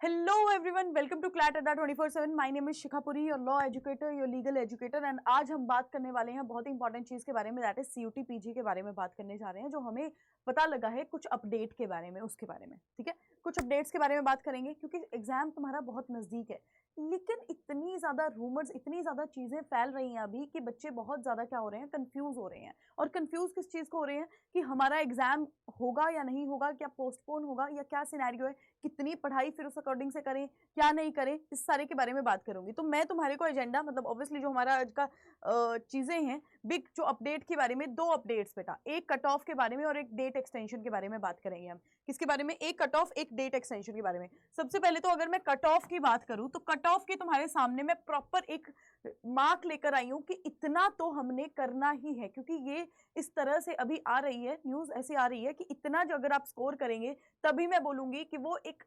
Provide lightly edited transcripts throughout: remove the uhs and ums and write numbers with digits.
Hello everyone, welcome to CLAT Adda 24/7. My name is Shikha Puri, your law educator, your legal educator, and आज हम बात करने वाले हैं बहुत ही इंपॉर्टेंट चीज के बारे में, दैट इज CUT PG के बारे में बात करने जा रहे हैं, जो हमें पता लगा है कुछ अपडेट के बारे में, उसके बारे में, ठीक है। कुछ अपडेट्स के बारे में बात करेंगे क्योंकि एग्जाम तुम्हारा बहुत नजदीक है, लेकिन इतनी ज्यादा रूमर्स, इतनी ज्यादा चीजें फैल रही हैं अभी कि बच्चे बहुत ज्यादा क्या हो रहे हैं, कंफ्यूज हो रहे हैं। और कंफ्यूज किस चीज को हो रहे हैं कि हमारा एग्जाम होगा या नहीं होगा, क्या पोस्टपोन होगा या क्या सिनेरियो है, कितनी पढ़ाई फिर उस अकॉर्डिंग से करें, क्या नहीं करें, इस सारे के बारे में बात करूंगी। तो मैं तुम्हारे को एजेंडा, मतलब ऑब्वियसली जो हमारा आज का चीजें हैं बिग, जो अपडेट के बारे में, दो अपडेट्स बेटा, एक कट ऑफ के बारे में और एक डेट एक्सटेंशन के बारे में बात करेंगे हम। किसके बारे में? एक कट ऑफ, एक डेट एक्सटेंशन के बारे में। सबसे पहले तो अगर मैं कट ऑफ की बात करूं तो कट ऑफ के तुम्हारे सामने मैं प्रॉपर एक मार्क लेकर आई हूं कि इतना तो हमने करना ही है, क्योंकि ये इस तरह से अभी आ रही है, न्यूज ऐसी आ रही है कि इतना जो अगर आप स्कोर करेंगे तभी मैं बोलूंगी कि वो एक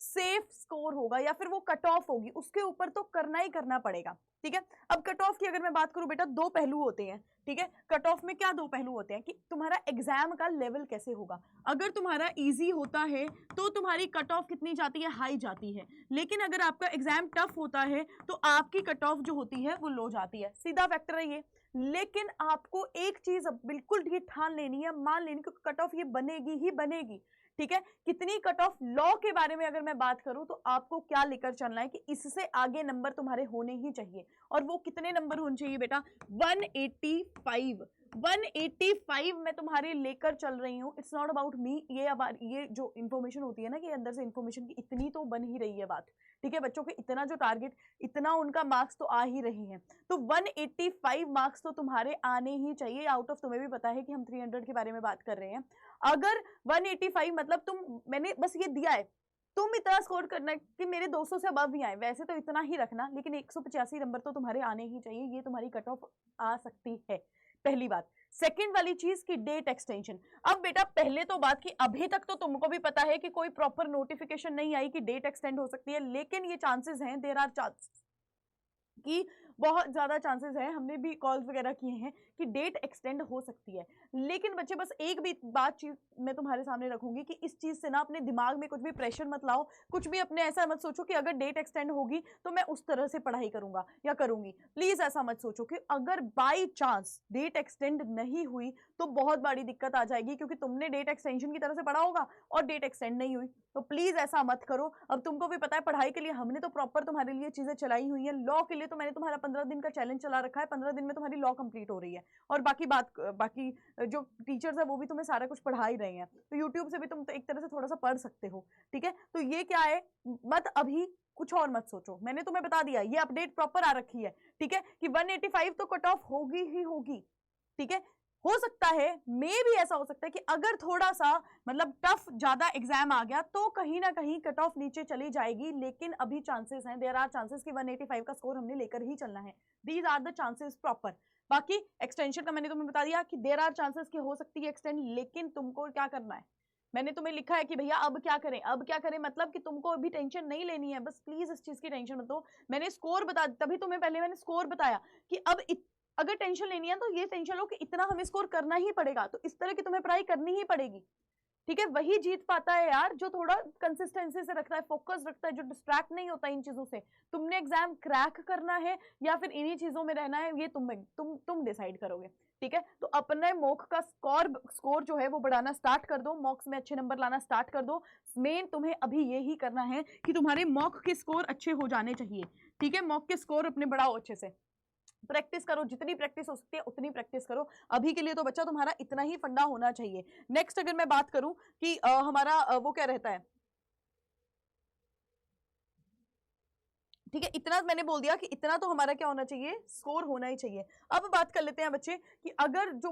सेफ स्कोर होगा या फिर वो कट ऑफ होगी, उसके ऊपर तो करना ही करना पड़ेगा, ठीक है। अब कट ऑफ की अगर मैं बात करूं बेटा, दो पहलू होते हैं, ठीक है। कट ऑफ में क्या दो पहलू होते हैं कि तुम्हारा एग्जाम का लेवल कैसे होगा। अगर तुम्हारा इजी होता है तो तुम्हारी कट ऑफ कितनी जाती है? हाई जाती है। लेकिन अगर आपका एग्जाम टफ होता है तो आपकी कट ऑफ जो होती है वो लो जाती है, सीधा फैक्टर है ये। लेकिन आपको एक चीज अब बिल्कुल ठीक ठान लेनी है, मान लेनी, क्योंकि कट ऑफ ये बनेगी ही बनेगी, ठीक है। कितनी कट ऑफ? लॉ के बारे में अगर मैं बात करूं तो आपको क्या लेकर चलना है कि इससे आगे नंबर तुम्हारे होने ही चाहिए, और वो कितने नंबर होने चाहिए बेटा? 185। 185 मैं तुम्हारे लेकर चल रही हूं। इट्स नॉट अबाउट मी, ये जो इन्फॉर्मेशन होती है ना कि अंदर से इन्फॉर्मेशन की इतनी तो बन ही रही है बात, ठीक है। बच्चों के इतना जो टारगेट, इतना उनका मार्क्स तो आ ही रहे हैं, तो 185 मार्क्स तो तुम्हारे आने ही चाहिए। आउट ऑफ, तुम्हें भी पता है कि हम 300 के बारे में बात कर रहे हैं। अगर 185 मतलब मैंने बस ये दिया है, तुम इतना स्कोर करना है कि मेरे 200 से अबव भी आए, वैसे तो इतना ही रखना, लेकिन 185 नंबर तो तुम्हारे आने ही चाहिए, ये तुम्हारी कट ऑफ आ सकती है, पहली बात। सेकंड वाली चीज की डेट एक्सटेंशन। अब बेटा पहले तो बात की, अभी तक तो तुमको भी पता है कि कोई प्रॉपर नोटिफिकेशन नहीं आई कि डेट एक्सटेंड हो सकती है, लेकिन ये चांसेस हैं, देयर आर चांसेस कि बहुत ज्यादा चांसेस है, हमने भी कॉल्स वगैरह किए हैं कि डेट एक्सटेंड हो सकती है। लेकिन बच्चे बस एक भी बात चीज मैं तुम्हारे सामने रखूंगी कि इस चीज से ना अपने दिमाग में कुछ भी प्रेशर मत लाओ, कुछ भी अपने ऐसा मत सोचो कि अगर डेट एक्सटेंड होगी तो मैं उस तरह से पढ़ाई करूंगा या करूंगी। प्लीज ऐसा मत सोचो कि अगर बाई चांस डेट एक्सटेंड नहीं हुई तो बहुत बड़ी दिक्कत आ जाएगी, क्योंकि तुमने डेट एक्सटेंशन की तरह से पढ़ा होगा और डेट एक्सटेंड नहीं हुई, तो प्लीज ऐसा मत करो। अब तुमको भी पता है पढ़ाई के लिए हमने तो प्रॉपर तुम्हारे लिए चीजें चलाई हुई है। लॉ के लिए तो मैंने तुम्हारा 15 दिन का चैलेंज चला रखा है, 15 दिन में तुम्हारी लॉ कंप्लीट हो रही है, और बाकी जो टीचर्स है वो भी तुम्हें सारा कुछ पढ़ा ही रहे हैं, तो यूट्यूब से भी तुम तो एक तरह से थोड़ा सा पढ़ सकते हो, ठीक है। तो ये क्या है, मत अभी कुछ और मत सोचो, मैंने तुम्हें बता दिया, ये अपडेट प्रॉपर आ रखी है, ठीक है, कि 185 तो कट ऑफ होगी ही होगी, ठीक है। हो सकता है, मे भी ऐसा हो सकता है कि अगर थोड़ा सा मतलब टफ ज्यादा एग्जाम आ गया तो कहीं ना कहीं कट ऑफ नीचे चली जाएगी, लेकिन अभी चांसेस हैं, देयर आर चांसेस कि 185 का स्कोर हमने लेकर ही चलना है। These are the chances proper. बाकी एक्सटेंशन का मैंने तुम्हें बता दिया कि देयर आर चांसेस कि हो सकती है एक्सटेंड, लेकिन तुमको क्या करना है, मैंने तुम्हें लिखा है कि भैया अब क्या करें, अब क्या करें, मतलब कि तुमको अभी टेंशन नहीं लेनी है, बस प्लीज इस चीज की टेंशन मत लो। मैंने स्कोर बता, तभी तुम्हें पहले मैंने स्कोर बताया कि अब अगर टेंशन लेनी है तो ये टेंशन लो कि इतना हमें स्कोर करना ही पड़ेगा, तो इस तरह की तुम्हें पढ़ाई करनी ही पड़ेगी, ठीक है। वही जीत पाता है यार जो थोड़ा कंसिस्टेंसी से रखता है, फोकस रखता है, जो डिस्ट्रैक्ट नहीं होता इन चीजों से। तुमने एग्जाम क्रैक करना है या फिर इन्हीं चीजों में रहना है, ये तुम डिसाइड करोगे, ठीक है। तो अपने मॉक का स्कोर जो है वो बढ़ाना स्टार्ट कर दो, मॉक्स में अच्छे नंबर लाना स्टार्ट कर दो। मेन तुम्हें अभी यही करना है कि तुम्हारे मॉक के स्कोर अच्छे हो जाने चाहिए, ठीक है। मॉक के स्कोर अपने बढ़ाओ, अच्छे से प्रैक्टिस करो, जितनी प्रैक्टिस हो सकती है उतनी प्रैक्टिस करो। अभी के लिए तो बच्चा तुम्हारा इतना ही फंडा होना चाहिए। नेक्स्ट अगर मैं बात करूं कि हमारा वो क्या रहता है, ठीक है, इतना मैंने बोल दिया कि इतना तो हमारा क्या होना चाहिए, स्कोर होना ही चाहिए। अब बात कर लेते हैं बच्चे कि अगर जो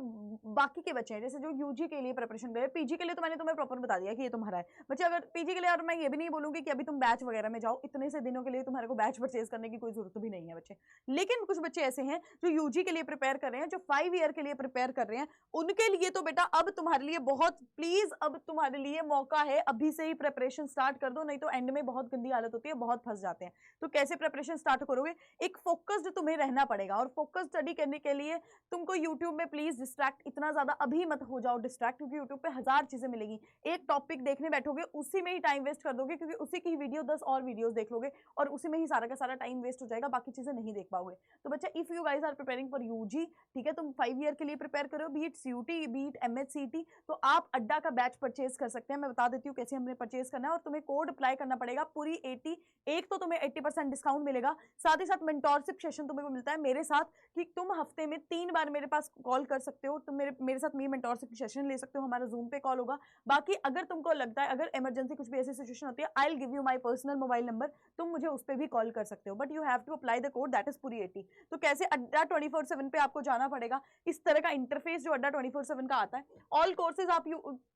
बाकी के बच्चे हैं, जैसे जो यूजी के लिए प्रिपरेशन कर रहे हैं, पीजी के लिए तो मैंने तुम्हें प्रॉपर बता दिया कि ये तुम्हारा है बच्चे। अगर पीजी के लिए, और मैं ये भी नहीं बोलूंगी कि अभी तुम बैच वगैरह में जाओ, इतने से दिनों के लिए तुम्हारे को बैच परचेज करने की कोई जरूरत भी नहीं है बच्चे। लेकिन कुछ बच्चे ऐसे हैं जो यूजी के लिए प्रिपेयर कर रहे हैं, जो 5 ईयर के लिए प्रिपेयर कर रहे हैं, उनके लिए तो बेटा अब तुम्हारे लिए बहुत, प्लीज अब तुम्हारे लिए मौका है, अभी से ही प्रिपरेशन स्टार्ट कर दो, नहीं तो एंड में बहुत गंदी हालत होती है, बहुत फंस जाते हैं। तो कैसे कैसे प्रिपरेशन स्टार्ट करोगे, एक फोकस्ड तुम्हें रहना पड़ेगा। और फोकस स्टडी करने के लिए तुमको यूट्यूब में प्लीज डिस्ट्रैक्ट इतना ज्यादा अभी मत हो जाओ डिस्ट्रैक्ट, क्योंकि यूट्यूब पे 1000 चीजें मिलेगी। एक टॉपिक देखने बैठोगे उसी में ही टाइम वेस्ट कर दोगे, क्योंकि उसी की ही वीडियो 10 और वीडियोस देख लोगे और उसी में ही सारा का सारा टाइम वेस्ट हो जाएगा, बाकी चीजें नहीं देख पाओगे। तो बच्चा if you guys are preparing for UG, ठीक है, तुम 5 ईयर के लिए प्रिपेयर करो, बीट सीयूटी बीट एमएचसीटी, तो आप अड्डा का बैच परचेज कर सकते हैं। मैं बता देती हूँ कैसे हमने परचेज करना है, और तुम्हें कोड अप्लाई करना पड़ेगा पूरी 80, एक तो तुम्हें 80% डिस्काउंट मिलेगा, साथ ही साथ मेंटोरशिप सेशन तुम्हें मिलता है मेरे साथ, कि तुम हफ्ते में 3 बार मेरे पास कॉल कर सकते हो, तुम मेरे साथ मेरी मेंटोरशिप सेशन ले सकते हो, हमारा जूम पे कॉल होगा। बाकी अगर तुमको लगता है अगर इमरजेंसी कुछ भी ऐसी सिचुएशन होती है, I will give you my personal mobile number, तुम मुझे उस पर भी कॉल कर सकते हो, but you have to apply the code that is पूरी 80। तो कैसे अड्डा 24/7 पे आपको जाना पड़ेगा, इस तरह का इंटरफेस जो अड्डा 24/7 का आता है। ऑल कोर्सेज आप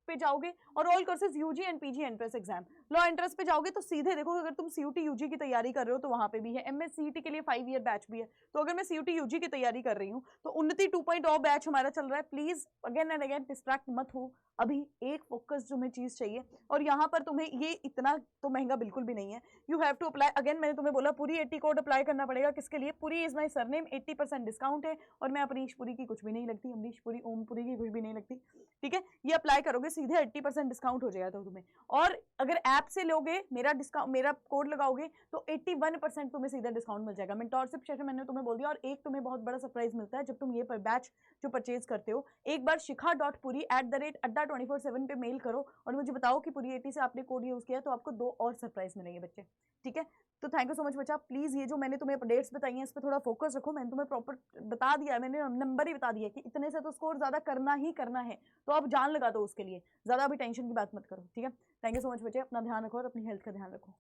पे जाओगे, और all courses UG and PG entrance exam, law entrance पे जाओगे तो सीधे देखो, अगर तुम सीयूटी यूजी की तैयारी कर रहे हो तो वहां पे भी है, एमएससीईटी के लिए 5 ईयर बैच भी है। तो अगर मैं सीयूटी यूजी की तैयारी कर रही हूँ तो उन्नति 2.0 बैच हमारा चल रहा है। Please again and again distract मत हो, अभी एक फोकस तुम्हें चीज चाहिए, और यहाँ पर तुम्हें ये इतना तो महंगा बिल्कुल भी नहीं है। You have to apply, again मैंने तुम्हें बोला पूरी 80 कोड अप्लाई करना पड़ेगा, किसके लिए, पूरी इज माई सरनेम, 80% डिस्काउंट है, और मैं अपनी पुरी की कुछ भी नहीं लगती, अमरीश पुरी ओम पुरी की कुछ भी नहीं लगती, ठीक है। ये अप्लाई करोगे सीधे 80% डिस्काउंट हो जाएगा तो तुम्हें, और अगर ऐप से लोगे मेरा कोड लगाओगे तो 81% तुम्हें सीधा डिस्काउंट मिल जाएगा। मेंटोरशिप सेशन मैंने तुम्हें बोल दिया, और एक तुम्हें बहुत बड़ा सरप्राइज मिलता है जब तुम ये बैच जो परचेज करते हो, एक बार shikha.puri@adda247 पे मेल करो और मुझे बताओ कि पूरी 80 से आपने कोड यूज किया, तो आपको 2 और सरप्राइज मिलेंगे बच्चे, ठीक है। तो थैंक यू सो मच बच्चा, प्लीज ये जो मैंने तुम्हें अपडेट्स बताई हैं इस पर थोड़ा फोकस रखो। मैंने तुम्हें प्रॉपर बता दिया, मैंने नंबर ही बता दिया कि इतने से तो स्कोर ज्यादा करना ही करना है, तो आप जान लगा दो उसके लिए, ज्यादा अभी टेंशन की बात मत करो, ठीक है। थैंक यू सो मच बच्चे, अपना ध्यान रखो और अपनी हेल्थ का ध्यान रखो।